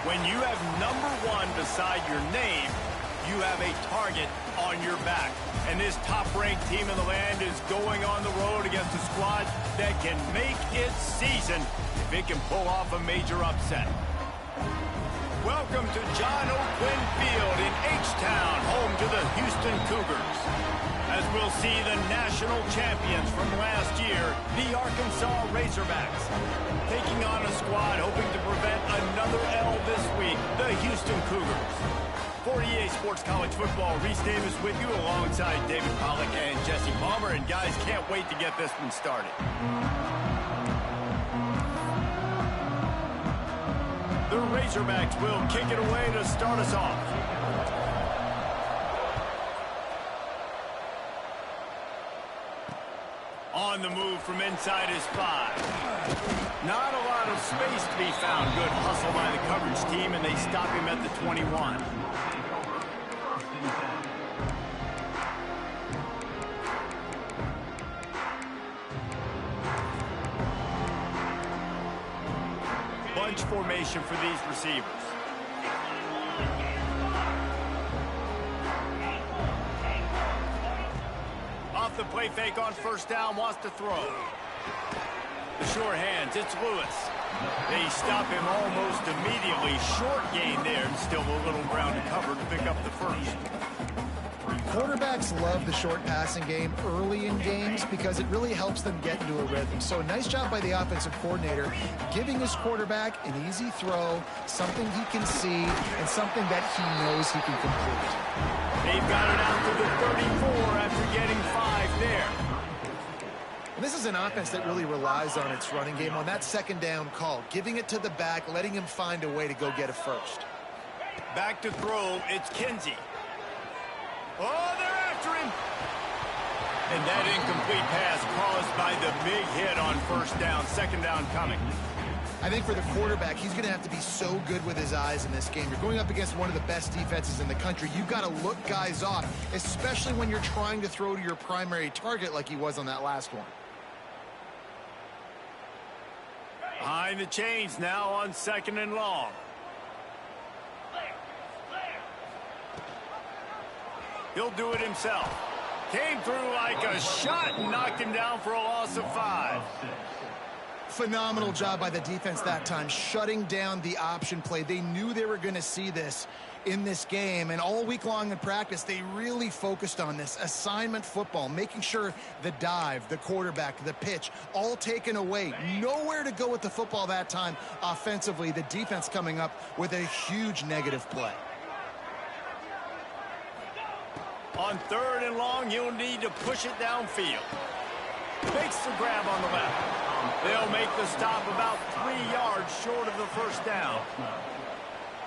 When you have number 1 beside your name, you have a target on your back. And this top-ranked team in the land is going on the road against a squad that can make its season if it can pull off a major upset. Welcome to John O'Quinn Field in H-Town, home to the Houston Cougars. As we'll see the national champions from last year, the Arkansas Razorbacks, taking on a squad hoping to prevent another L this week, the Houston Cougars. For EA Sports College Football, Reese Davis with you alongside David Pollack and Jesse Palmer. And guys, can't wait to get this one started. The Razorbacks will kick it away to start us off. On the move from inside his 5. Not a lot of space to be found. Good hustle by the coverage team, and they stop him at the 21. Bunch formation for these receivers. Off the play fake on first down, wants to throw. The short hands, it's Lewis. They stop him almost immediately. Short gain there, and still a little ground to cover to pick up the first. Quarterbacks love the short passing game early in games because it really helps them get into a rhythm. So a nice job by the offensive coordinator, giving his quarterback an easy throw, something he can see, and something that he knows he can complete. They've got it out to the 34 after getting 5 there. And this is an offense that really relies on its running game on that second down call, giving it to the back, letting him find a way to go get a first. Back to throw, it's Kinsey. Oh, they're after him. And that incomplete pass caused by the big hit on first down. Second down coming. I think for the quarterback, he's going to have to be so good with his eyes in this game. You're going up against one of the best defenses in the country. You've got to look guys off, especially when you're trying to throw to your primary target like he was on that last one. Behind the chains now on 2nd and long. He'll do it himself. Came through like a shot and knocked him down for a loss of 5. Phenomenal job by the defense that time, shutting down the option play. They knew they were going to see this in this game, and all week long in practice, they really focused on this assignment football, making sure the dive, the quarterback, the pitch, all taken away. Nowhere to go with the football that time offensively. The defense coming up with a huge negative play. On 3rd and long, you'll need to push it downfield. Makes the grab on the left. They'll make the stop about 3 yards short of the first down.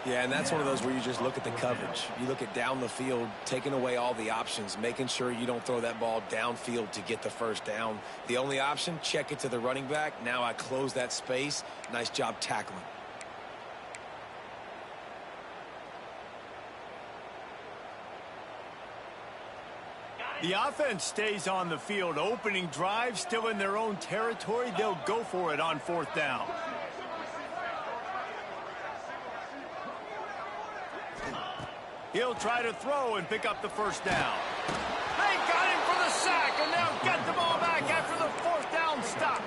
Yeah, and that's one of those where you just look at the coverage. You look at down the field, taking away all the options, making sure you don't throw that ball downfield to get the first down. The only option, check it to the running back. Now I close that space. Nice job tackling. The offense stays on the field. Opening drive, still in their own territory. They'll go for it on 4th down. He'll try to throw and pick up the first down. They got him for the sack, and they'll get the ball back after the 4th down stop.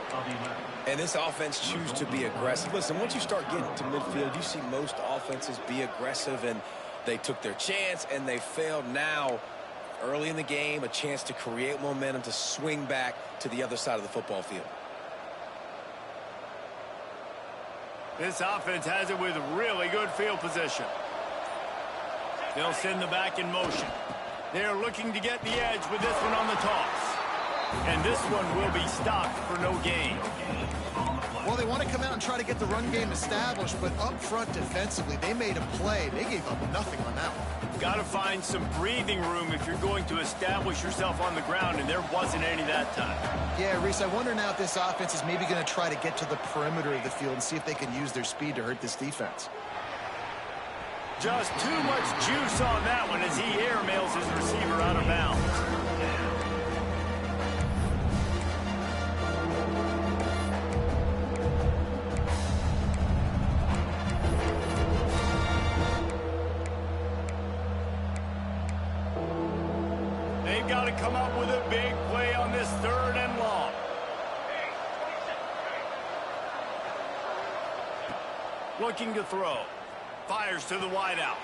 And this offense chooses to be aggressive. Listen, once you start getting to midfield, you see most offenses be aggressive, and they took their chance, and they failed. Now, early in the game, a chance to create momentum to swing back to the other side of the football field. This offense has it with really good field position. They'll send the back in motion. They're looking to get the edge with this one on the toss. And this one will be stopped for no gain. Well, they want to come out and try to get the run game established, but up front defensively, they made a play. They gave up nothing on that one. Got to find some breathing room if you're going to establish yourself on the ground, and there wasn't any that time. Yeah, Reese, I wonder now if this offense is maybe going to try to get to the perimeter of the field and see if they can use their speed to hurt this defense. Just too much juice on that one as he airmails his receiver out of bounds. got to come up with a big play on this 3rd and long. Looking to throw. Fires to the wideout.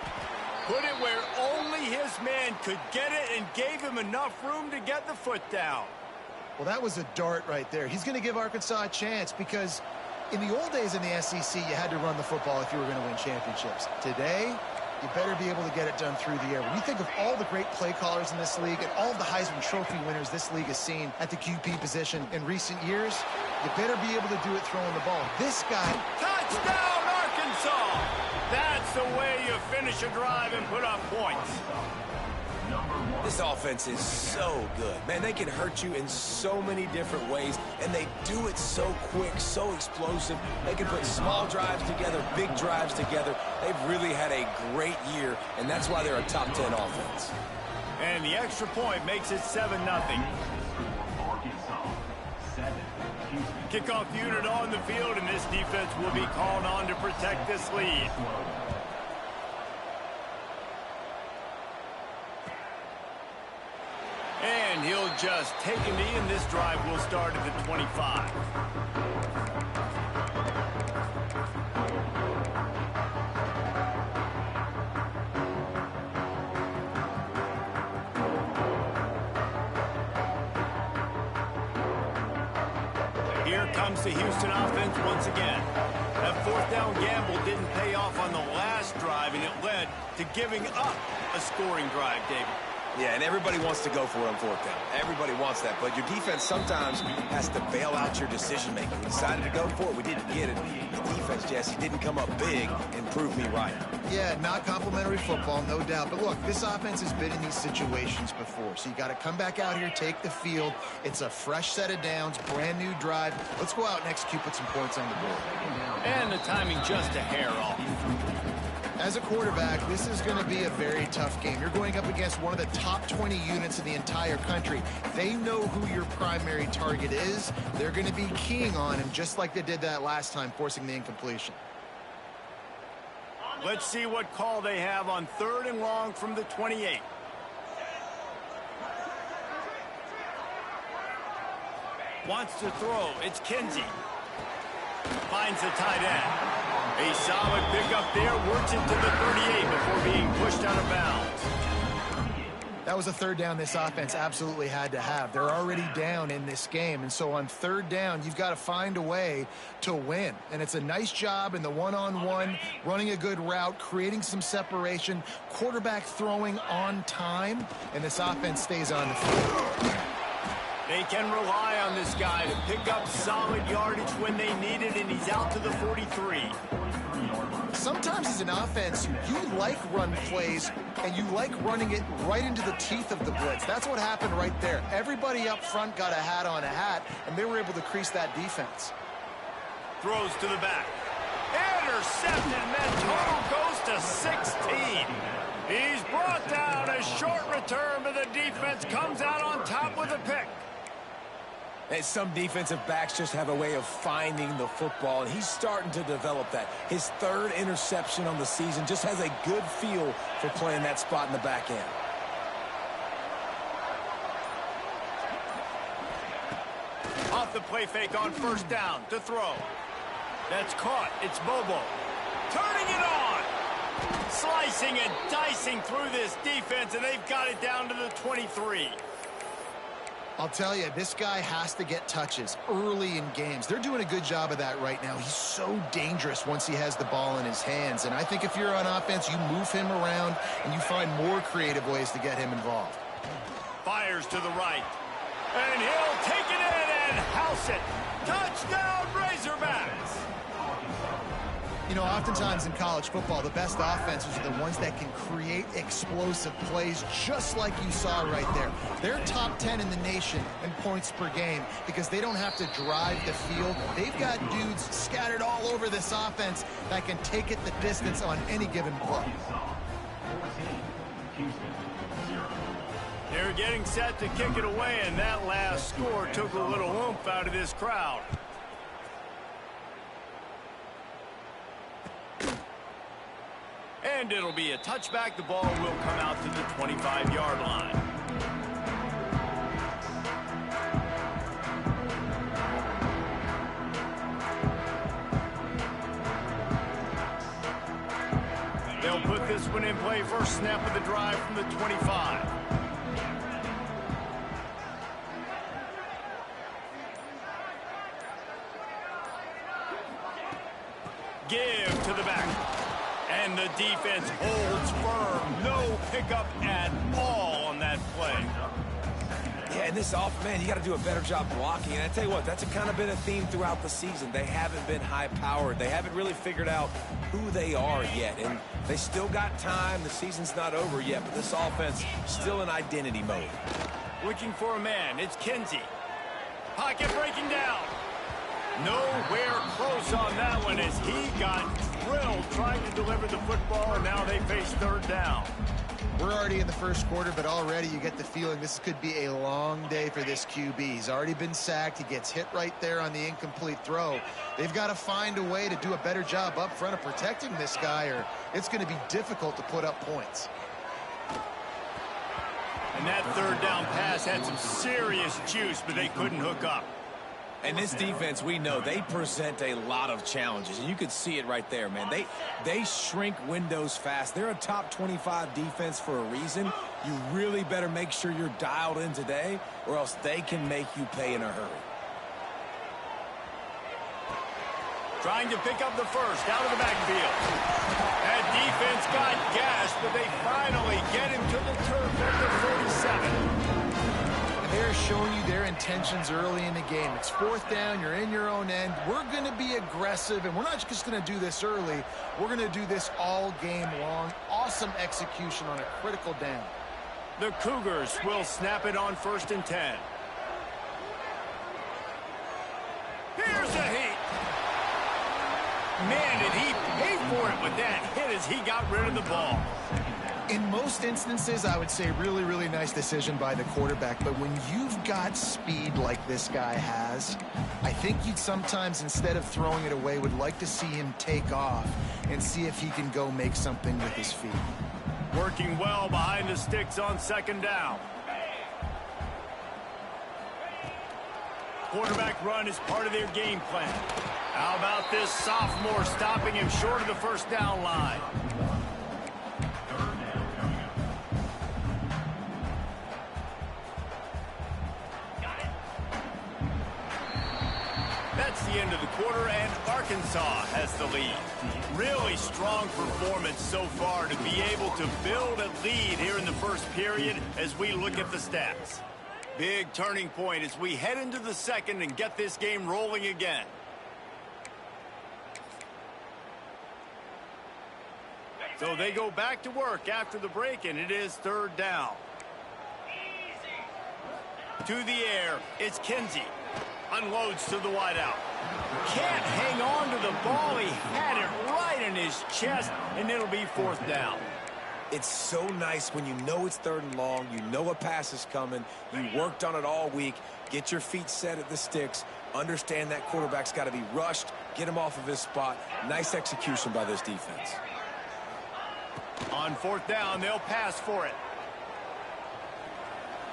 Put it where only his man could get it and gave him enough room to get the foot down. Well, that was a dart right there. He's going to give Arkansas a chance because in the old days in the SEC, you had to run the football if you were going to win championships. Today, you better be able to get it done through the air. When you think of all the great play callers in this league and all of the Heisman Trophy winners this league has seen at the QB position in recent years, you better be able to do it throwing the ball. This guy... Touchdown, Arkansas! That's the way you finish a drive and put up points. This offense is so good. Man, they can hurt you in so many different ways, and they do it so quick, so explosive. They can put small drives together, big drives together. They've really had a great year, and that's why they're a top 10 offense. And the extra point makes it 7-0. Kickoff unit on the field, and this defense will be called on to protect this lead. And he'll just take a knee, and this drive will start at the 25. Here comes the Houston offense once again. That 4th down gamble didn't pay off on the last drive, and it led to giving up a scoring drive, David. Yeah, and everybody wants to go for it on 4th down. Everybody wants that, but your defense sometimes has to bail out your decision-making. We decided to go for it. We didn't get it. The defense, Jesse, didn't come up big and prove me right. Yeah, not complimentary football, no doubt. But look, this offense has been in these situations before, so you got to come back out here, take the field. It's a fresh set of downs, brand new drive. Let's go out and execute, put some points on the board. And the timing just a hair off. As a quarterback, this is going to be a very tough game. You're going up against one of the top 20 units in the entire country. They know who your primary target is. They're going to be keying on him just like they did that last time, forcing the incompletion. Let's see what call they have on 3rd and long from the 28. Wants to throw. It's Kinsey. Finds the tight end. A solid pickup there, works into the 38 before being pushed out of bounds. That was a 3rd down this offense absolutely had to have. They're already down in this game, and so on 3rd down, you've got to find a way to win. And it's a nice job in the one-on-one, running a good route, creating some separation, quarterback throwing on time, and this offense stays on the field. They can rely on this guy to pick up solid yardage when they need it, and he's out to the 43. Sometimes as an offense, you like run plays, and you like running it right into the teeth of the blitz. That's what happened right there. Everybody up front got a hat on a hat, and they were able to crease that defense. Throws to the back. Intercepted, and that total goes to 16. He's brought down. A short return, but the defense comes out on top with a pick. And some defensive backs just have a way of finding the football, and he's starting to develop that. His 3rd interception on the season just has a good feel for playing that spot in the back end. Off the play fake on 1st down to throw. That's caught. It's Bobo. Turning it on. Slicing and dicing through this defense, and they've got it down to the 23. I'll tell you, this guy has to get touches early in games. They're doing a good job of that right now. He's so dangerous once he has the ball in his hands. And I think if you're on offense, you move him around and you find more creative ways to get him involved. Fires to the right. And he'll take it in and house it. Touchdown, Razorbacks. You know, oftentimes in college football, the best offenses are the ones that can create explosive plays just like you saw right there. They're top 10 in the nation in points per game because they don't have to drive the field. They've got dudes scattered all over this offense that can take it the distance on any given play. They're getting set to kick it away, and that last score took a little oomph out of this crowd. And it'll be a touchback. The ball will come out to the 25-yard line. opening play, first snap of the drive from the 25. Give to the back. And the defense holds firm. No pickup at all on that play. Yeah, and this man, you got to do a better job blocking. And I tell you what, that's kind of been a theme throughout the season. They haven't been high-powered. They haven't really figured out who they are yet. And they still got time. The season's not over yet, but this offense still in identity mode. Looking for a man. It's Kinsey. Pocket breaking down. Nowhere close on that one as he got drilled trying to deliver the football, and now they face third down. We're already in the first quarter, but already you get the feeling this could be a long day for this QB. He's already been sacked. He gets hit right there on the incomplete throw. They've got to find a way to do a better job up front of protecting this guy, or it's going to be difficult to put up points. And that third down pass had some serious juice, but they couldn't hook up. And this defense, we know, they present a lot of challenges. And you could see it right there, man. They shrink windows fast. They're a top 25 defense for a reason. You really better make sure you're dialed in today, or else they can make you pay in a hurry. Trying to pick up the first out of the backfield. That defense got gashed, but they finally get him to the turf at the 47. They're showing you their intentions early in the game. It's fourth down. You're in your own end. We're going to be aggressive, and we're not just going to do this early. We're going to do this all game long. Awesome execution on a critical down. The Cougars will snap it on 1st and 10. Here's a heat. Man, did he pay for it with that hit as he got rid of the ball. In most instances, I would say really, really nice decision by the quarterback. But when you've got speed like this guy has, I think you'd sometimes, instead of throwing it away, would like to see him take off and see if he can go make something with his feet. Working well behind the sticks on 2nd down. Quarterback run is part of their game plan. How about this sophomore stopping him short of the 1st down line? That's the end of the quarter, and Arkansas has the lead. Really strong performance so far to be able to build a lead here in the first period as we look at the stats. Big turning point as we head into the second and get this game rolling again. So they go back to work after the break, and it is 3rd down. To the air, it's Kinsey. Unloads to the wideout. Can't hang on to the ball. He had it right in his chest, and it'll be 4th down. It's so nice when you know it's 3rd and long, you know a pass is coming, you worked on it all week, get your feet set at the sticks, understand that quarterback's got to be rushed, get him off of his spot. Nice execution by this defense. On 4th down, they'll pass for it.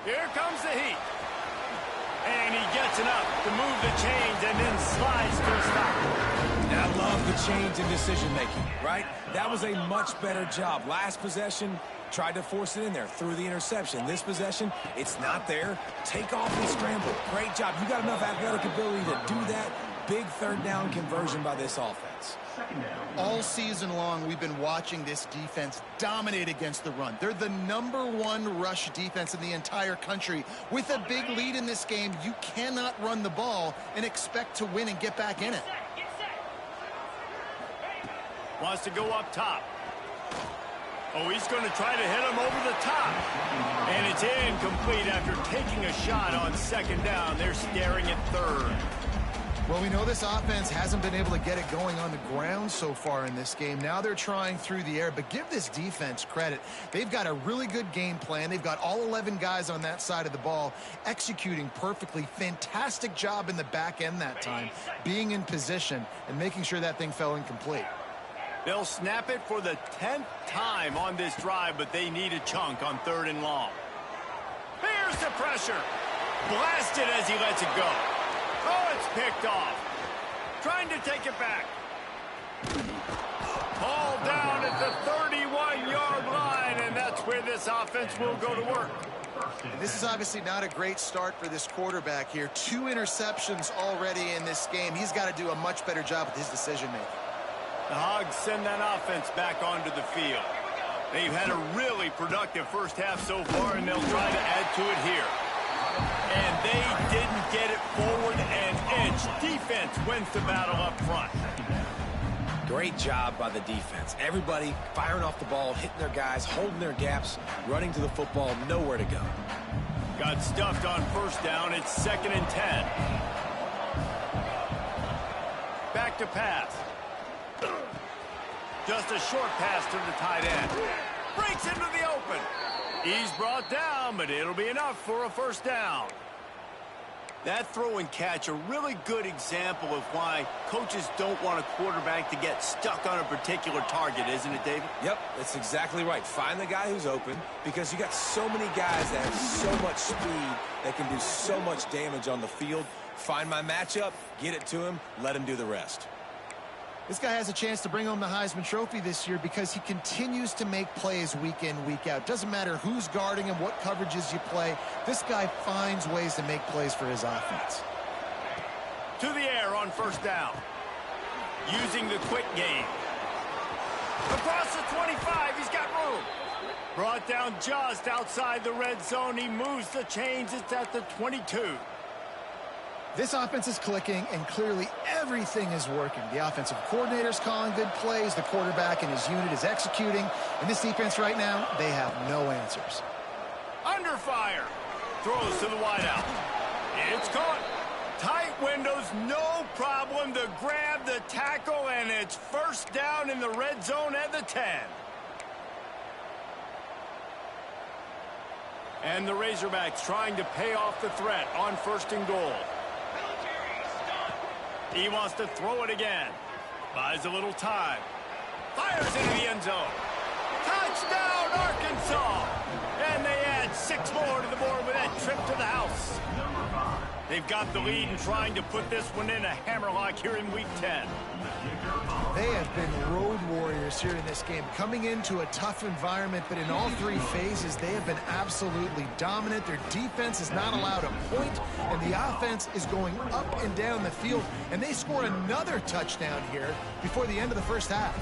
Here comes the heat. And he gets enough to move the chains and then slides to a stop. And I love the change in decision-making, right? That was a much better job. Last possession, tried to force it in there, threw the interception. This possession, it's not there. Take off and scramble. Great job. You got enough athletic ability to do that. Big 3rd down conversion by this offense. All season long, we've been watching this defense dominate against the run. They're the #1 rush defense in the entire country. With a big lead in this game, you cannot run the ball and expect to win and get back in it. Wants to go up top. Oh, he's going to try to hit him over the top. And it's incomplete after taking a shot on 2nd down. They're staring at 3rd. Well, we know this offense hasn't been able to get it going on the ground so far in this game. Now they're trying through the air, but give this defense credit. They've got a really good game plan. They've got all 11 guys on that side of the ball executing perfectly. Fantastic job in the back end that time, being in position and making sure that thing fell incomplete. They'll snap it for the 10th time on this drive, but they need a chunk on 3rd and long. Here's the pressure. Blasted as he lets it go. Oh, it's picked off. Trying to take it back. Ball down at the 31-yard where this offense will go to work. And this is obviously not a great start for this quarterback here. 2 interceptions already in this game. He's got to do a much better job with his decision-making. The Hogs send that offense back onto the field. They've had a really productive first half so far, and they'll try to add to it here. And they didn't get it forward and edge. Defense wins the battle up front. Great job by the defense. Everybody firing off the ball, hitting their guys, holding their gaps, running to the football, nowhere to go. Got stuffed on first down. It's 2nd and 10. Back to pass. Just a short pass to the tight end. Breaks into the open. He's brought down, but it'll be enough for a first down. That throw and catch, a really good example of why coaches don't want a quarterback to get stuck on a particular target, isn't it, David? Yep, that's exactly right. Find the guy who's open, because you got so many guys that have so much speed that can do so much damage on the field. Find my matchup, get it to him, let him do the rest. This guy has a chance to bring home the Heisman Trophy this year because he continues to make plays week in, week out. Doesn't matter who's guarding him, what coverages you play. This guy finds ways to make plays for his offense. To the air on first down. Using the quick game. Across the 25, he's got room. Brought down just outside the red zone. He moves the chains. It's at the 22. This offense is clicking, and clearly everything is working. The offensive coordinator's calling good plays. The quarterback and his unit is executing. And this defense right now, they have no answers. Under fire. Throws to the wideout. It's caught. Tight windows, no problem to grab the tackle, and it's first down in the red zone at the 10. And the Razorbacks trying to pay off the threat on 1st and goal. He wants to throw it again. Buys a little time. Fires into the end zone. Touchdown, Arkansas! And they add 6 more to the board with that trip to the house. They've got the lead and trying to put this one in a hammerlock here in Week 10. They have been road warriors here in this game, coming into a tough environment, but in all 3 phases, they have been absolutely dominant. Their defense is not allowed a point, and the offense is going up and down the field, and they score another touchdown here before the end of the first half.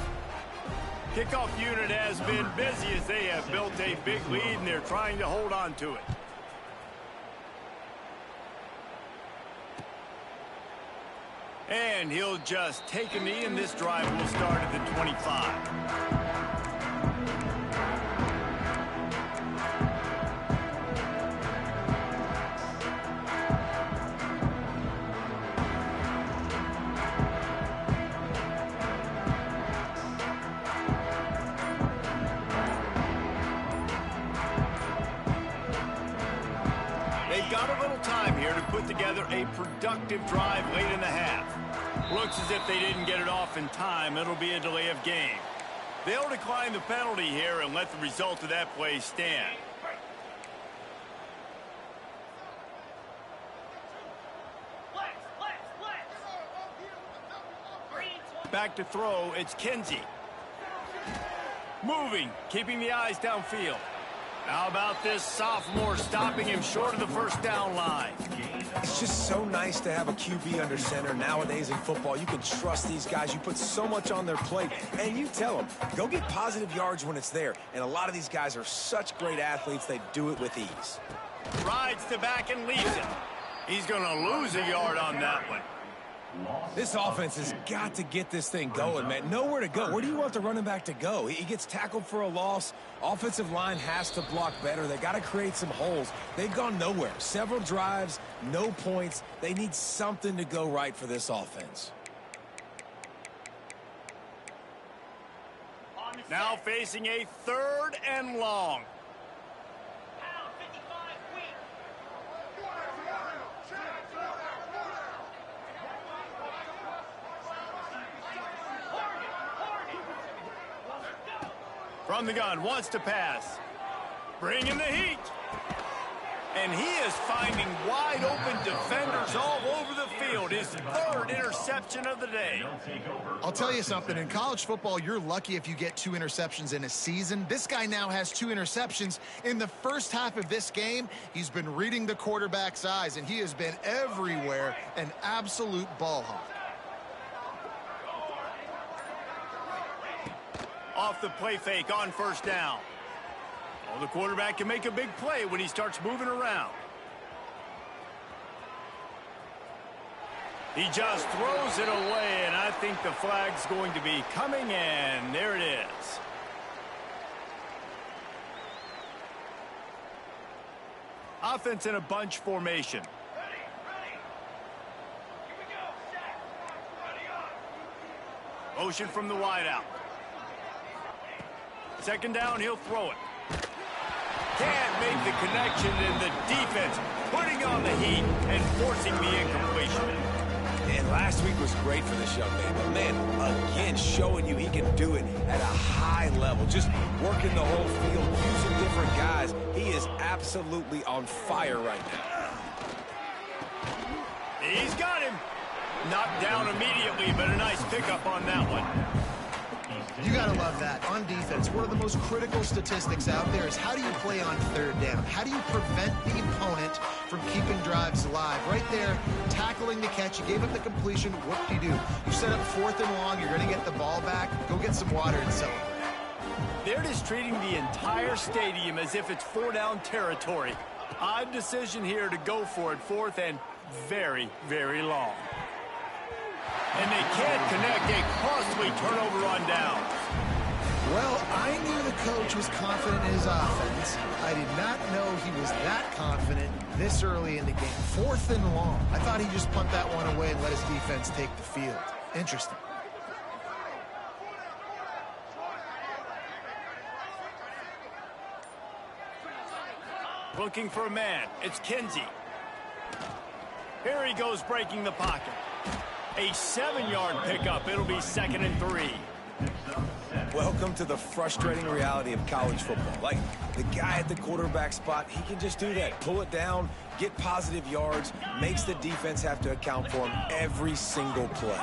Kickoff unit has been busy as they have built a big lead, and they're trying to hold on to it. And he'll just take a knee, and this drive will start at the 25. They've got a little time here to put together a productive drive late in the half. Looks as if they didn't get it off in time. It'll be a delay of game. They'll decline the penalty here and let the result of that play stand. Back to throw, it's Kinsey. Moving, keeping the eyes downfield. How about this sophomore stopping him short of the first down line? It's just so nice to have a QB under center. Nowadays in football, you can trust these guys. You put so much on their plate, and you tell them, go get positive yards when it's there. And a lot of these guys are such great athletes, they do it with ease. Rides the back and leaves it. He's going to lose a yard on that one. This offense has got to get this thing going, man. Nowhere to go. Where do you want the running back to go? He gets tackled for a loss. Offensive line has to block better. They got to create some holes. They've gone nowhere. Several drives, no points. They need something to go right for this offense. Now facing a 3rd and long. From the gun, wants to pass. Bringing the heat. And he is finding wide-open defenders all over the field. His third interception of the day. I'll tell you something. In college football, you're lucky if you get 2 interceptions in a season. This guy now has 2 interceptions. In the first half of this game, he's been reading the quarterback's eyes, and he has been everywhere, an absolute ball hawk. Off the play fake on first down. Oh, the quarterback can make a big play when he starts moving around. He just throws it away, and I think the flag's going to be coming in. There it is. Offense in a bunch formation. Motion from the wideout. Second down, he'll throw it. Can't make the connection, and the defense putting on the heat and forcing the incompletion. And last week was great for this young man. But, man, again, showing you he can do it at a high level. Just working the whole field, using different guys. He is absolutely on fire right now. He's got him. Knocked down immediately, but a nice pickup on that one. You got to love that. On defense, one of the most critical statistics out there is how do you play on third down? How do you prevent the opponent from keeping drives alive? Right there, tackling the catch. You gave up the completion. What do? You set up 4th and long. You're going to get the ball back. Go get some water and celebrate. They're just treating the entire stadium as if it's 4-down territory. Odd decision here to go for it. 4th and very, very long. And they can't connect. A costly turnover on down. Well, I knew the coach was confident in his offense. I did not know he was that confident this early in the game. 4th and long. I thought he'd just punt that one away and let his defense take the field. Interesting. Looking for a man. It's Kinsey. Here he goes, breaking the pocket. A 7-yard pickup. It'll be 2nd and 3. Welcome to the frustrating reality of college football. Like, the guy at the quarterback spot, he can just do that. Pull it down, get positive yards, makes the defense have to account for him every single play.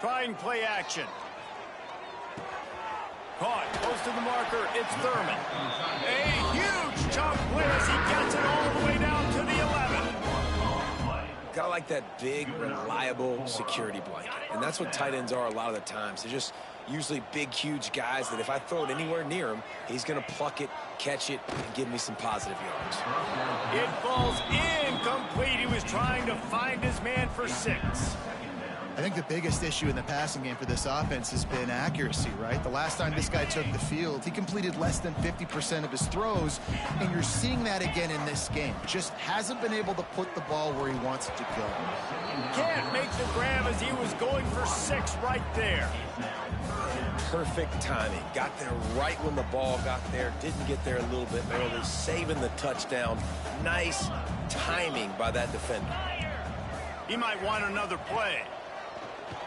Trying play action. Caught, close to the marker, it's Thurman. A huge chunk play as he gets it all the way down to the 11. Gotta like that big, reliable security blanket. And that's what tight ends are a lot of the times. They're just usually big, huge guys that if I throw it anywhere near him, he's gonna pluck it, catch it, and give me some positive yards. It falls incomplete. He was trying to find his man for 6. I think the biggest issue in the passing game for this offense has been accuracy, right? The last time this guy took the field, he completed less than 50% of his throws, and you're seeing that again in this game. Just hasn't been able to put the ball where he wants it to go. Can't make the grab as he was going for 6 right there. Perfect timing. Got there right when the ball got there. Didn't get there a little bit early. Saving the touchdown. Nice timing by that defender. He might want another play.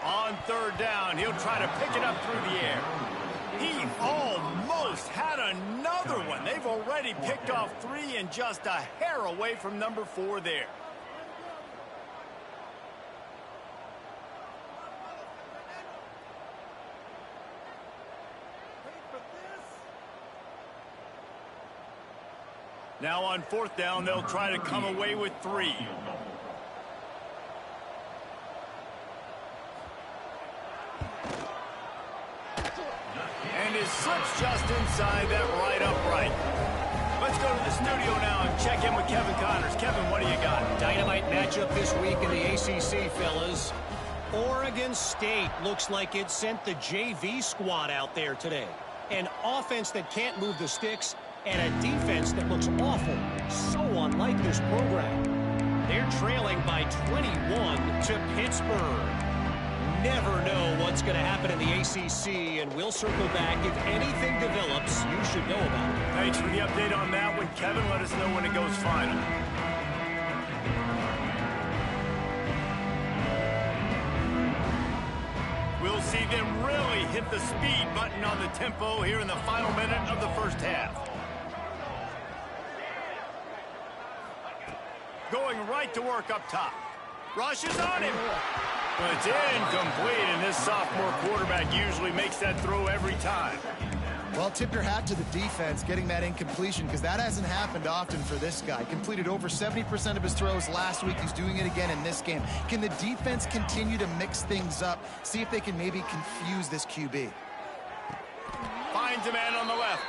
On 3rd down, he'll try to pick it up through the air. He almost had another one. They've already picked off 3 and just a hair away from number 4 there. Now on 4th down, they'll try to come away with 3. And his slip's just inside that right upright. Let's go to the studio now and check in with Kevin Connors. Kevin, what do you got? Dynamite matchup this week in the ACC, fellas. Oregon State looks like it sent the JV squad out there today. An offense that can't move the sticks and a defense that looks awful. So unlike this program. They're trailing by 21 to Pittsburgh. Never know what's going to happen in the ACC, and we'll circle back. If anything develops, you should know about it. Thanks for the update on that one, Kevin. Let us know when it goes final. We'll see them really hit the speed button on the tempo here in the final minute of the first half. going right to work up top. Rushes on him. But it's incomplete, and this sophomore quarterback usually makes that throw every time. Well, tip your hat to the defense getting that incompletion, because that hasn't happened often for this guy. Completed over 70% of his throws last week. He's doing it again in this game. Can the defense continue to mix things up? See if they can maybe confuse this QB. Finds a man on the left.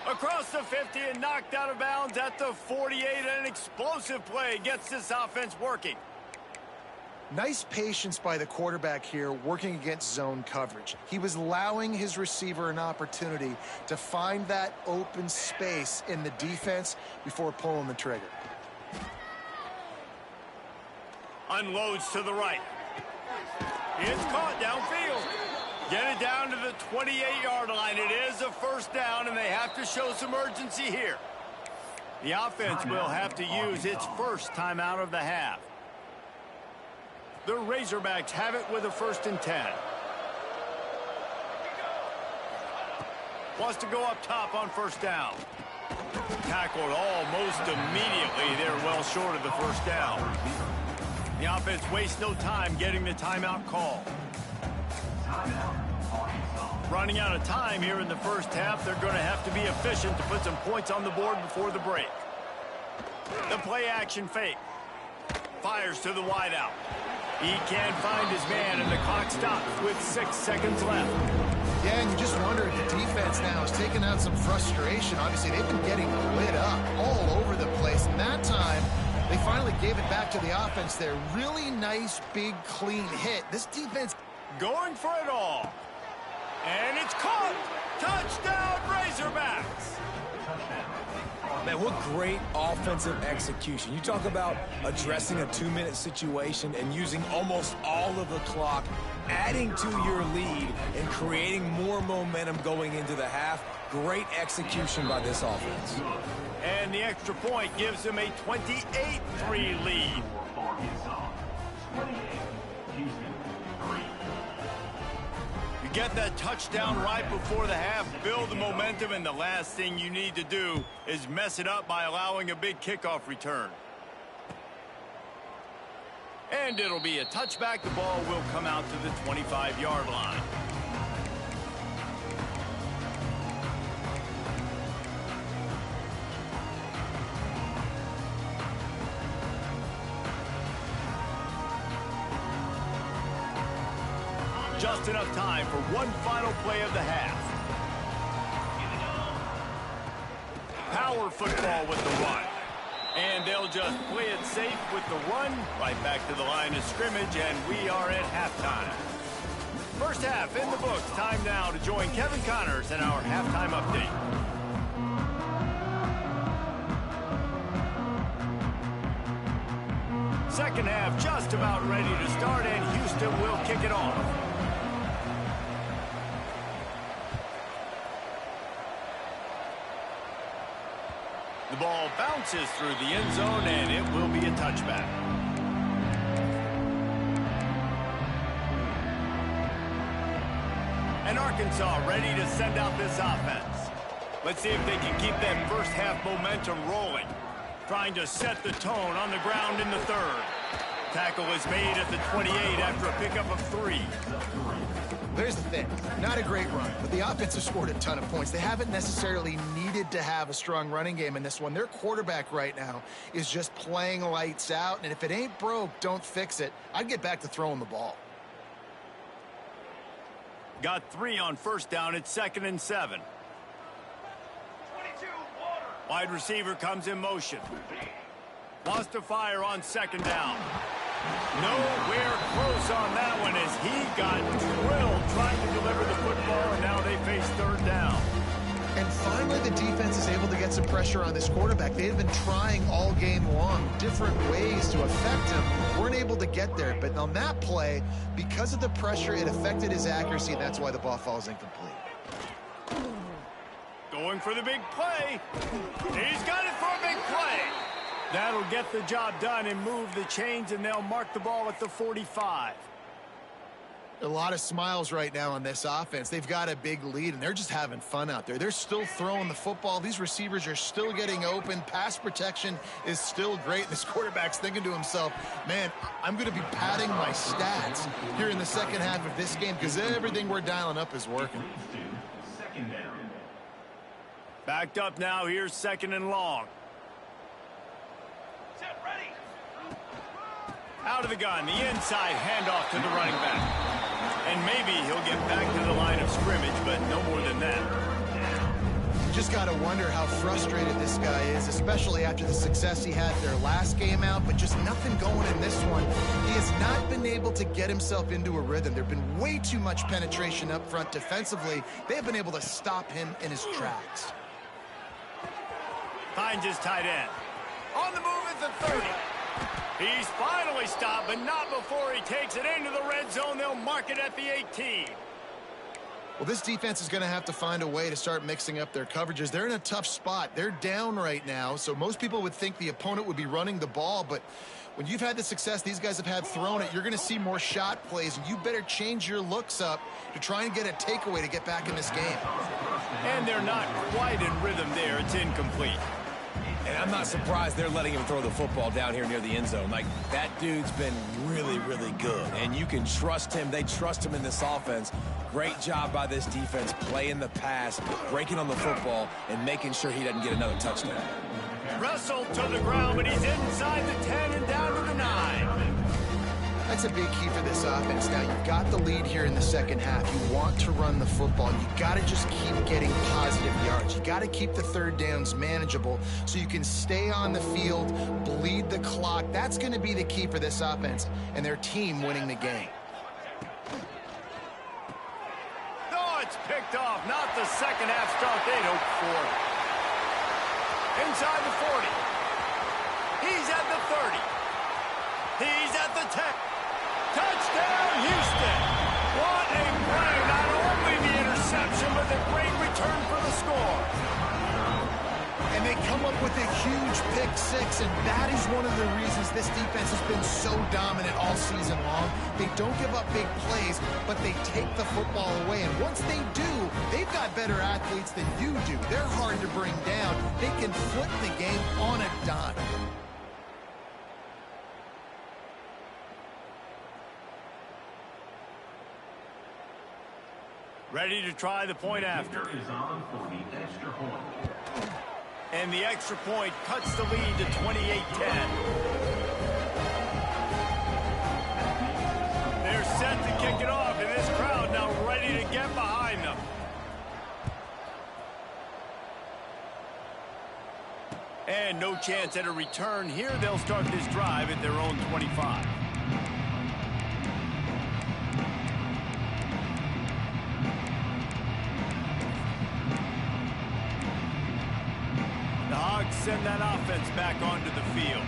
Across the 50 and knocked out of bounds at the 48. An explosive play gets this offense working. Nice patience by the quarterback here working against zone coverage. He was allowing his receiver an opportunity to find that open space in the defense before pulling the trigger. Unloads to the right. It's caught downfield. Get it down to the 28-yard line. It is a first down, and they have to show some urgency here. The offense will have to use its first timeout of the half. The Razorbacks have it with a 1st and 10. Wants to go up top on first down. Tackled almost immediately. They're well short of the first down. The offense wastes no time getting the timeout call. Running out of time here in the first half. They're going to have to be efficient to put some points on the board before the break. The play action fake. Fires to the wideout. He can't find his man, and the clock stops with 6 seconds left. Yeah, and you just wonder if the defense now is taking out some frustration. Obviously, they've been getting lit up all over the place. And that time, they finally gave it back to the offense there. Really nice, big, clean hit. This defense going for it all. And it's caught. Touchdown, Razorbacks. Man, what great offensive execution. You talk about addressing a 2-minute situation and using almost all of the clock, adding to your lead and creating more momentum going into the half. Great execution by this offense. And the extra point gives them a 28-3 lead. Get that touchdown right before the half, build the momentum, and the last thing you need to do is mess it up by allowing a big kickoff return. And it'll be a touchback. The ball will come out to the 25-yard line. Just enough time for one final play of the half. Power football with the run. And they'll just play it safe with the run right back to the line of scrimmage, and we are at halftime. First half in the books. Time now to join Kevin Connors in our halftime update. Second half just about ready to start, and Houston will kick it off. The ball bounces through the end zone, and it will be a touchback. And Arkansas ready to send out this offense. Let's see if they can keep that first half momentum rolling. Trying to set the tone on the ground in the third. Tackle is made at the 28 after a pickup of 3. There's the thing. Not a great run, but the offense has scored a ton of points. They haven't necessarily needed to have a strong running game in this one. Their quarterback right now is just playing lights out, and if it ain't broke, don't fix it. I'd get back to throwing the ball. Got 3 on first down. It's 2nd and 7. Wide receiver comes in motion. Wants to fire on 2nd down. Nowhere close on that one as he got drilled trying to deliver the football, and now they face 3rd down. And finally, the defense is able to get some pressure on this quarterback. They had been trying all game long different ways to affect him. Weren't able to get there. But on that play, because of the pressure, it affected his accuracy, and that's why the ball falls incomplete. Going for the big play. He's got it for a big play. That'll get the job done and move the chains, and they'll mark the ball at the 45. A lot of smiles right now on this offense. They've got a big lead, and they're just having fun out there. They're still throwing the football. These receivers are still getting open. Pass protection is still great. This quarterback's thinking to himself, man, I'm going to be padding my stats here in the second half of this game because everything we're dialing up is working. Backed up now. Here's 2nd and long. Out of the gun, the inside handoff to the running back. And maybe he'll get back to the line of scrimmage, but no more than that. You just got to wonder how frustrated this guy is, especially after the success he had their last game out, but just nothing going in this one. He has not been able to get himself into a rhythm. There have been way too much penetration up front defensively. They have been able to stop him in his tracks. Finds his tight end. On the move at the 30. He's finally stopped, but not before he takes it into the red zone. They'll mark it at the 18. Well, this defense is going to have to find a way to start mixing up their coverages. They're in a tough spot. They're down right now, so most people would think the opponent would be running the ball, but when you've had the success these guys have had throwing it, you're going to see more shot plays, and you better change your looks up to try and get a takeaway to get back in this game. And they're not quite in rhythm there. It's incomplete. And I'm not surprised they're letting him throw the football down here near the end zone. Like, that dude's been really, really good. And you can trust him. They trust him in this offense. Great job by this defense playing the pass, breaking on the football, and making sure he doesn't get another touchdown. Wrestled to the ground, but he's inside the 10 and down to the 9. That's a big key for this offense. Now, you've got the lead here in the second half. You want to run the football. You got to just keep getting positive yards. You got to keep the third downs manageable so you can stay on the field, bleed the clock. That's going to be the key for this offense and their team winning the game. Oh, it's picked off. Not the second half start they'd hoped for. Inside the 40. He's at the 30. He's at the 10. Touchdown, Houston! What a play! Not only the interception, but the great return for the score. And they come up with a huge pick six, and that is one of the reasons this defense has been so dominant all season long. They don't give up big plays, but they take the football away. And once they do, they've got better athletes than you do. They're hard to bring down. They can flip the game on a dime. Ready to try the point after. And the extra point cuts the lead to 28-10. They're set to kick it off, and this crowd now ready to get behind them. And no chance at a return here. They'll start this drive at their own 25. Send that offense back onto the field.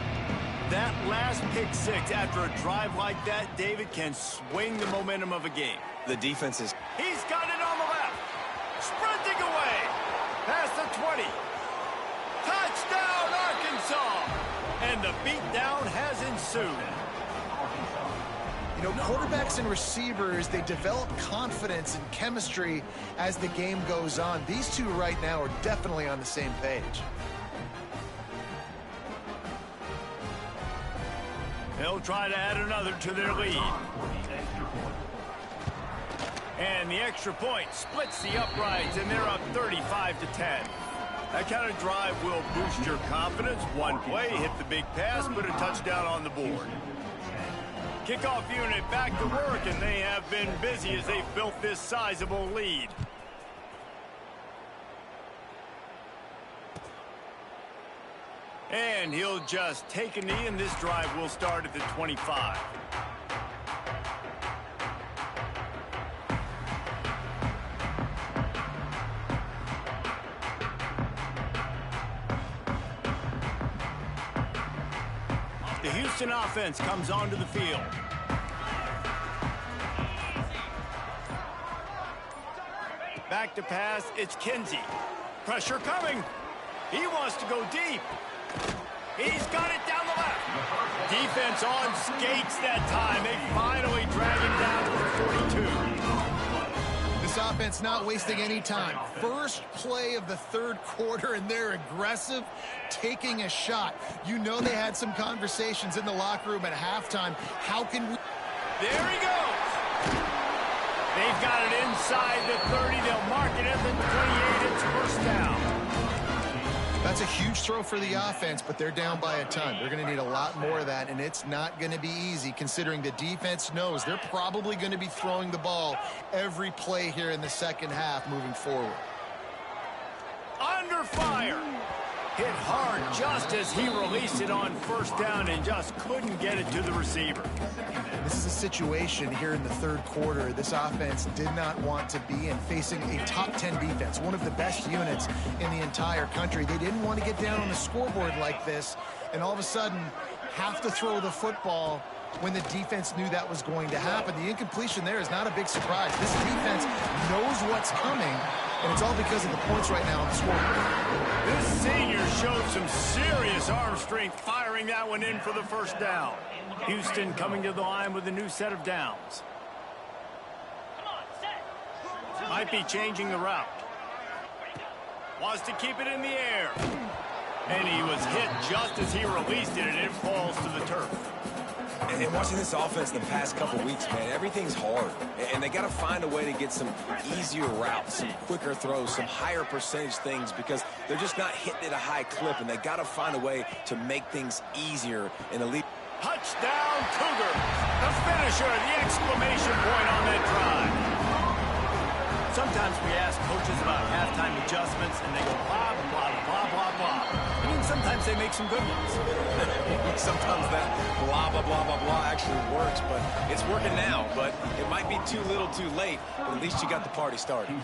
That last pick six after a drive like that, David, can swing the momentum of a game. The defense is... He's got it on the left. Sprinting away. Past the 20. Touchdown, Arkansas. And the beatdown has ensued. You know, quarterbacks and receivers, they develop confidence and chemistry as the game goes on. These two right now are definitely on the same page. They'll try to add another to their lead. And the extra point splits the uprights, and they're up 35-10. That kind of drive will boost your confidence. One play, hit the big pass, put a touchdown on the board. Kickoff unit back to work, and they have been busy as they've built this sizable lead. And he'll just take a knee, and this drive will start at the 25. The Houston offense comes onto the field. Back to pass, it's Kinsey. Pressure coming. He wants to go deep. He's got it down the left. Defense on skates that time. They finally drag him down to the 42. offense not wasting any time. First play of the third quarter, and they're aggressive, taking a shot. You know they had some conversations in the locker room at halftime. How can we... There he goes. They've got it inside the 30. They'll mark it at the 28. It's first down. That's a huge throw for the offense, but they're down by a ton. They're going to need a lot more of that, and it's not going to be easy considering the defense knows they're probably going to be throwing the ball every play here in the second half moving forward. Under fire. Hit hard just as he released it on first down and just couldn't get it to the receiver. This is a situation here in the third quarter this offense did not want to be in, facing a top 10 defense, one of the best units in the entire country. They didn't want to get down on the scoreboard like this and all of a sudden have to throw the football when the defense knew that was going to happen. The incompletion there is not a big surprise. This defense knows what's coming, and it's all because of the points right now on the scoreboard. This senior showed some serious arm strength firing that one in for the first down. Houston coming to the line with a new set of downs. Might be changing the route. Wants to keep it in the air. And he was hit just as he released it, and it falls to the turf. And watching this offense the past couple weeks, man, everything's hard. And they got to find a way to get some easier routes, some quicker throws, some higher percentage things because they're just not hitting at a high clip, and they got to find a way to make things easier in elite. Touchdown, Cougar. The finisher, the exclamation point on that drive. Sometimes we ask coaches about halftime adjustments, and they go blah, blah, blah, blah, blah. I mean, sometimes they make some good ones. Sometimes that blah, blah, blah, blah, blah actually works, but it's working now. But it might be too little too late, but at least you got the party started.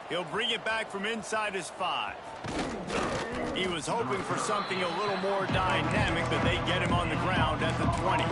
He'll bring it back from inside his 5. He was hoping for something a little more dynamic, but they get him on the ground at the 20.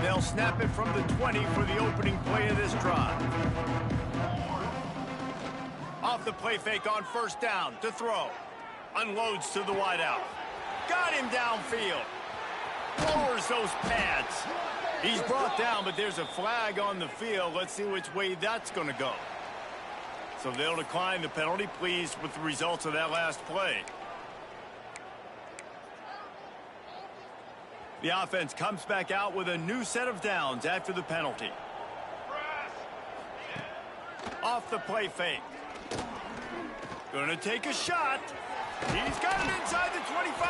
They'll snap it from the 20 for the opening play of this drive. Off the play fake on first down to throw. Unloads to the wideout. Got him downfield. Lowers those pads. He's brought down, but there's a flag on the field. Let's see which way that's going to go. So they'll decline the penalty, pleased with the results of that last play. The offense comes back out with a new set of downs after the penalty. Off the play fake. Gonna take a shot. He's got it inside the 25.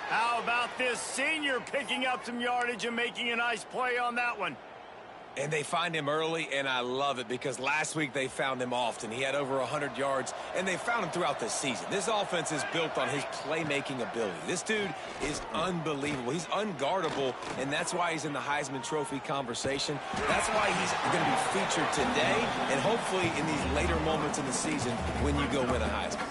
How about this senior picking up some yardage and making a nice play on that one? And they find him early, and I love it because last week they found him often. He had over 100 yards, and they found him throughout the season. This offense is built on his playmaking ability. This dude is unbelievable. He's unguardable, and that's why he's in the Heisman Trophy conversation. That's why he's going to be featured today and hopefully in these later moments in the season when you go win a Heisman.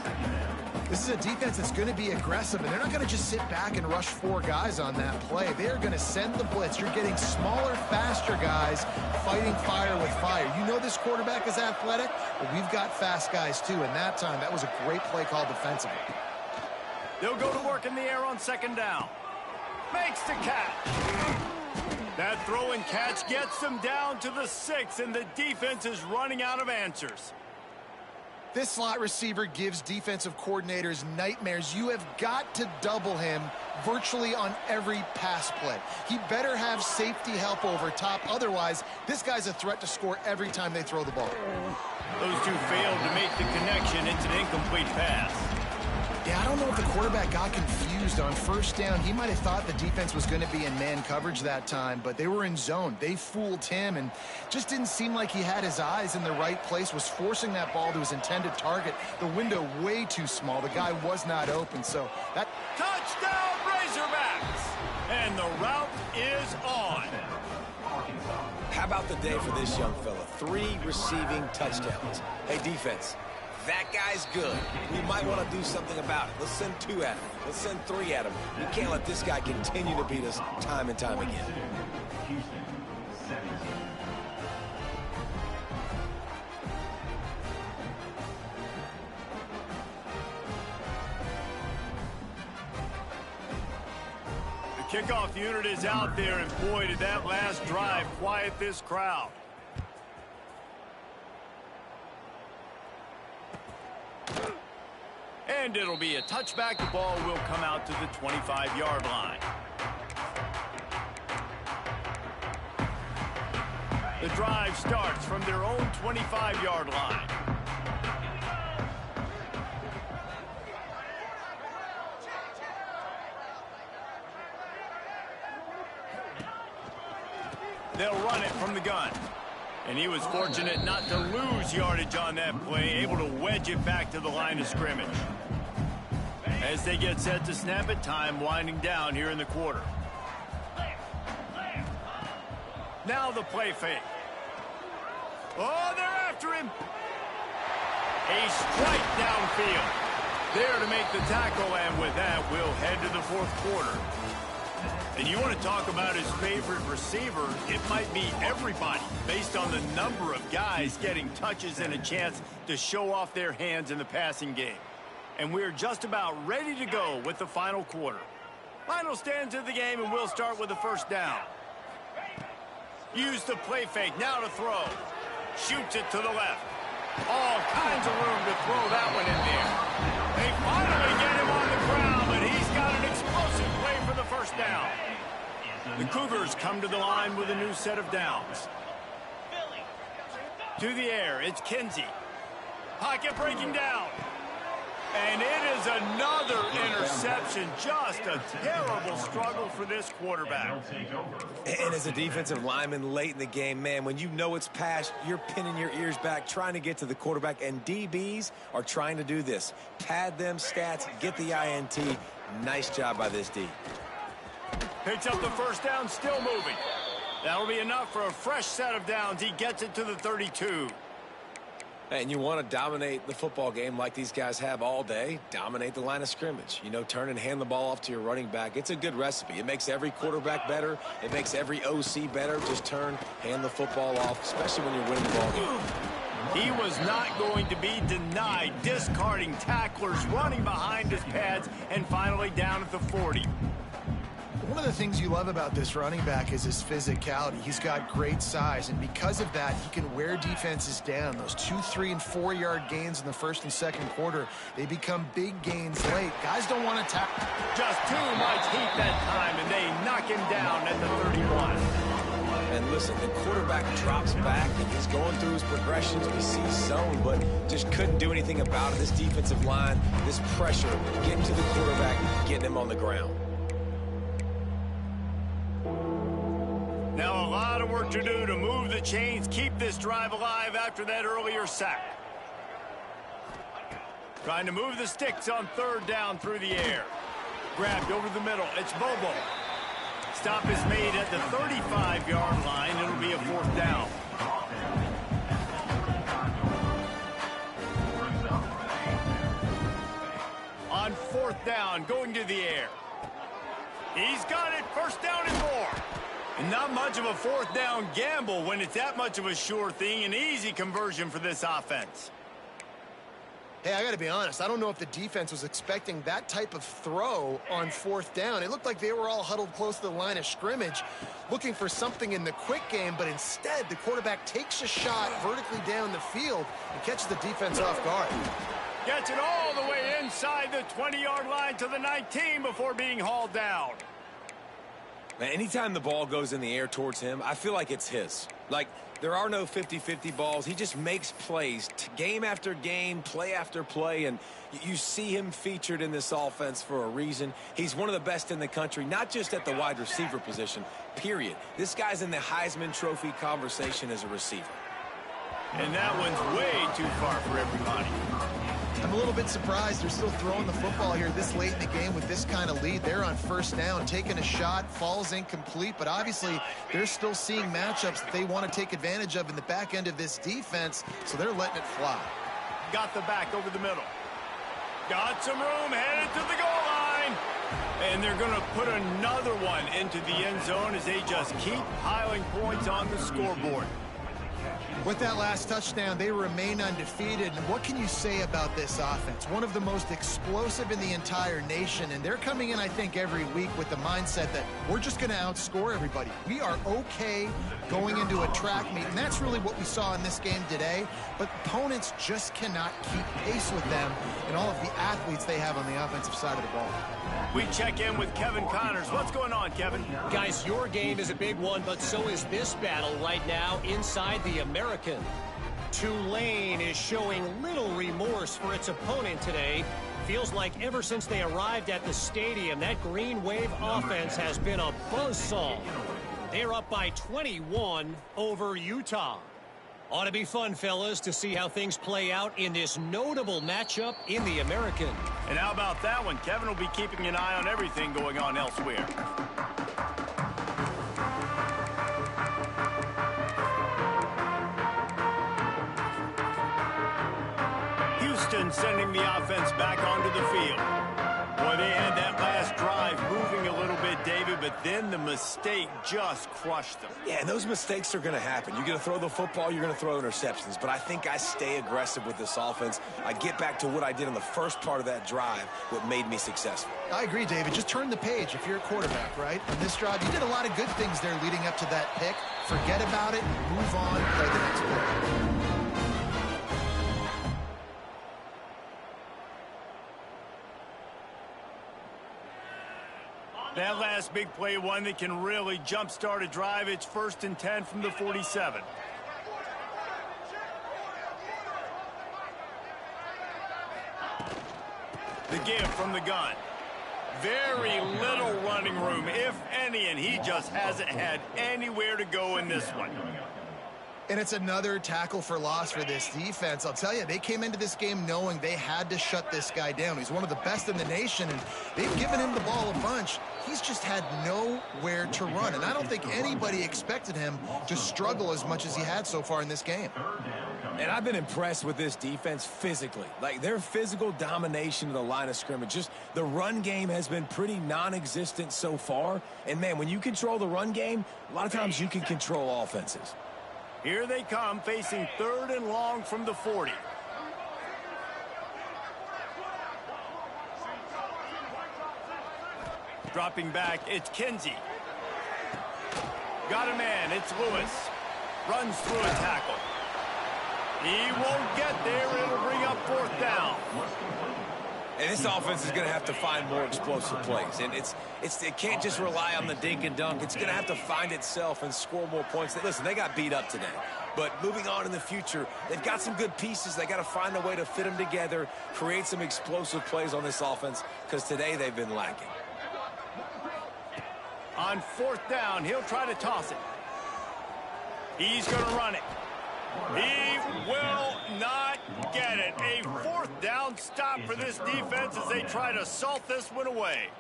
This is a defense that's going to be aggressive, and they're not going to just sit back and rush 4 guys on that play. They are going to send the blitz. You're getting smaller, faster guys fighting fire with fire. You know this quarterback is athletic, but we've got fast guys too, and that time, that was a great play call defensively. They'll go to work in the air on second down. Makes the catch. That throw and catch gets them down to the 6, and the defense is running out of answers. This slot receiver gives defensive coordinators nightmares. You have got to double him virtually on every pass play. He better have safety help over top. Otherwise, this guy's a threat to score every time they throw the ball. Those two failed to make the connection. It's an incomplete pass. Yeah, I don't know if the quarterback got confused on first down. He might have thought the defense was going to be in man coverage that time, but they were in zone. They fooled him and just didn't seem like he had his eyes in the right place, was forcing that ball to his intended target. The window way too small. The guy was not open, so that... Touchdown, Razorbacks! And the route is on. How about the day for this young fella? 3 receiving touchdowns. Hey, defense, that guy's good. We might want to do something about it. Let's send 2 at him. Let's send 3 at him. We can't let this guy continue to beat us time and time again. Kickoff unit is out there, and boy, did that last drive quiet this crowd. And it'll be a touchback. The ball will come out to the 25-yard line. The drive starts from their own 25-yard line. They'll run it from the gun. And he was fortunate not to lose yardage on that play, able to wedge it back to the line of scrimmage. As they get set to snap it, time winding down here in the quarter. Now the play fake. Oh, they're after him. A strike downfield. There to make the tackle, and with that, we'll head to the fourth quarter. And you want to talk about his favorite receiver, it might be everybody, based on the number of guys getting touches and a chance to show off their hands in the passing game. And we're just about ready to go with the final quarter. Final stands of the game, and we'll start with the first down. Use the play fake, now to throw. Shoots it to the left. All kinds of room to throw that one in there. They finally get him on the ground, but he's got an explosive play for the first down. The Cougars come to the line with a new set of downs. To the air, it's Kinsey. Pocket breaking down. And it is another interception. Just a terrible struggle for this quarterback. And as a defensive lineman late in the game, man, when you know it's past, you're pinning your ears back, trying to get to the quarterback, and DBs are trying to do this. Pad them stats, get the INT. Nice job by this D. Picks up the first down, still moving. That'll be enough for a fresh set of downs. He gets it to the 32. And you want to dominate the football game like these guys have all day. Dominate the line of scrimmage. You know, turn and hand the ball off to your running back. It's a good recipe. It makes every quarterback better. It makes every OC better. Just turn, hand the football off, especially when you're winning the ball game. He was not going to be denied, discarding tacklers, running behind his pads, and finally down at the 40. One of the things you love about this running back is his physicality. He's got great size, and because of that, he can wear defenses down. Those 2, 3, and 4-yard gains in the first and second quarter, they become big gains late. Guys don't want to tackle. Just too much heat that time, and they knock him down at the 31. And listen, the quarterback drops back, and he's going through his progressions. We see zone, but just couldn't do anything about it. This defensive line, this pressure, getting to the quarterback, getting him on the ground. Now a lot of work to do to move the chains, keep this drive alive after that earlier sack. Trying to move the sticks on third down through the air. Grabbed over the middle. It's Bobo. Stop is made at the 35-yard line. It'll be a fourth down. On fourth down, going to the air. He's got it. First down and more. And not much of a fourth down gamble when it's that much of a sure thing. An easy conversion for this offense. Hey, I got to be honest. I don't know if the defense was expecting that type of throw on fourth down. It looked like they were all huddled close to the line of scrimmage, looking for something in the quick game, but instead the quarterback takes a shot vertically down the field and catches the defense off guard. Gets it all the way inside the 20-yard line to the 19 before being hauled down. Man, anytime the ball goes in the air towards him, I feel like it's his. Like, there are no 50-50 balls. He just makes plays, game after game, play after play, and you see him featured in this offense for a reason. He's one of the best in the country, not just at the wide receiver position, period. This guy's in the Heisman Trophy conversation as a receiver. And that one's way too far for everybody. I'm a little bit surprised they're still throwing the football here this late in the game with this kind of lead. They're on first down, taking a shot, falls incomplete, but obviously they're still seeing matchups that they want to take advantage of in the back end of this defense, so they're letting it fly. got the back over the middle. Got some room, headed to the goal line. And they're going to put another one into the end zone as they just keep piling points on the scoreboard. With that last touchdown, they remain undefeated. And what can you say about this offense? One of the most explosive in the entire nation. And they're coming in, I think, every week with the mindset that we're just going to outscore everybody. We are okay going into a track meet. And that's really what we saw in this game today. But opponents just cannot keep pace with them and all of the athletes they have on the offensive side of the ball. We check in with Kevin Connors. What's going on, Kevin? Guys, your game is a big one, but so is this battle right now inside the American. Tulane is showing little remorse for its opponent today. Feels like ever since they arrived at the stadium, that Green Wave offense has been a buzzsaw. They're up by 21 over Utah. Ought to be fun, fellas, to see how things play out in this notable matchup in the American. And how about that one? Kevin will be keeping an eye on everything going on elsewhere. Houston sending the offense back onto the field. Boy, they had that last drive moving a little bit, David, but then the mistake just crushed them. Yeah, and those mistakes are going to happen. You're going to throw the football, you're going to throw interceptions. But I think I stay aggressive with this offense. I get back to what I did in the first part of that drive, what made me successful. I agree, David. Just turn the page if you're a quarterback, right? On this drive, you did a lot of good things there leading up to that pick. Forget about it, move on, play the next play. That last big play, one that can really jump-start a drive. It's 1st and 10 from the 47. The give from the gun. Very little running room, if any, and he just hasn't had anywhere to go in this one. And it's another tackle for loss for this defense. I'll tell you, they came into this game knowing they had to shut this guy down. He's one of the best in the nation, and they've given him the ball a bunch. He's just had nowhere to run, and I don't think anybody expected him to struggle as much as he had so far in this game. And I've been impressed with this defense physically. Like, their physical domination of the line of scrimmage. Just the run game has been pretty non-existent so far. And, man, when you control the run game, a lot of times you can control offenses. Here they come, facing 3rd and long from the 40. Dropping back, it's Kinsey. Got a man, it's Lewis. Runs through a tackle. He won't get there, it'll bring up 4th down. And this offense is going to have to find more explosive plays. And it can't just rely on the dink and dunk. It's going to have to find itself and score more points. Listen, they got beat up today. But moving on in the future, they've got some good pieces. They got to find a way to fit them together, create some explosive plays on this offense, because today they've been lacking. On 4th down, he'll try to toss it. He's going to run it. He will not get it. A 4th down stop for this defense as they try to salt this one away.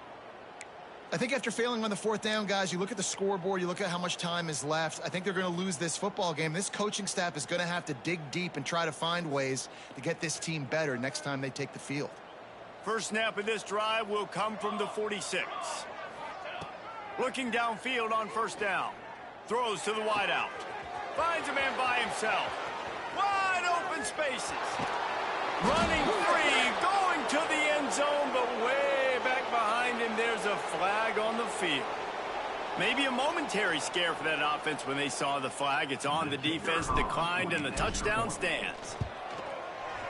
I think after failing on the 4th down, guys, you look at the scoreboard, you look at how much time is left. I think they're going to lose this football game. This coaching staff is going to have to dig deep and try to find ways to get this team better next time they take the field. First snap of this drive will come from the 46. Looking downfield on 1st down. Throws to the wideout. Finds a man by himself. Wide open spaces. Running free, going to the end zone, but way back behind him, there's a flag on the field. Maybe a momentary scare for that offense when they saw the flag. It's on, the defense declined, and the touchdown stands.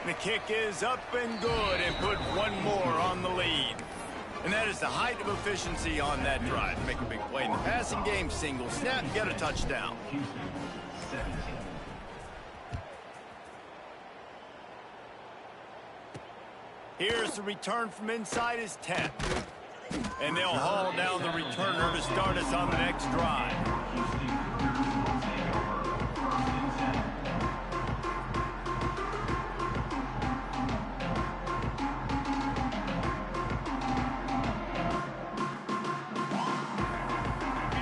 The kick is up and good, and put one more on the lead. And that is the height of efficiency on that drive. Make a big play in the passing game, single snap, get a touchdown. Here's the return from inside his 10. And they'll haul down the returner to start us on the next drive.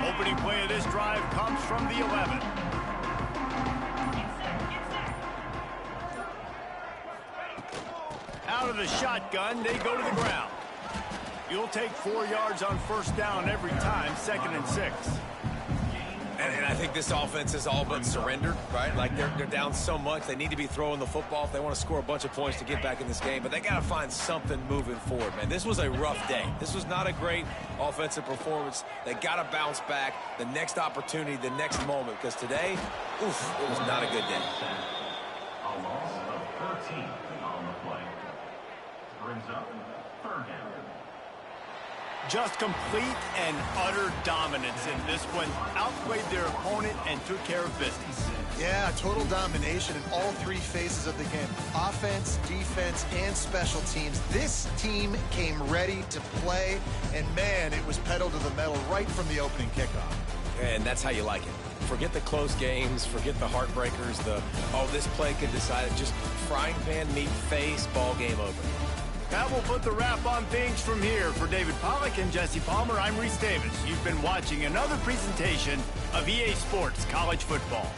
Opening play of this drive comes from the 11. of the shotgun. They go to the ground. You'll take 4 yards on first down every time, 2nd and 6. And I think this offense is all but surrendered, right? Like they're down so much. They need to be throwing the football if they want to score a bunch of points to get back in this game. But they got to find something moving forward, man. This was a rough day. This was not a great offensive performance. They got to bounce back. The next opportunity, the next moment. Because today, oof, it was not a good day. A loss of 13 on the play. Brings up 3rd down. Just complete and utter dominance in this one. Outplayed their opponent and took care of business. Yeah, total domination in all 3 phases of the game. Offense, defense, and special teams. This team came ready to play, and man, it was pedal to the metal right from the opening kickoff. And that's how you like it. Forget the close games, forget the heartbreakers, this play could decide it. Just frying pan meat face, ball game over. That will put the wrap on things from here. For David Pollack and Jesse Palmer, I'm Reese Davis. You've been watching another presentation of EA Sports College Football.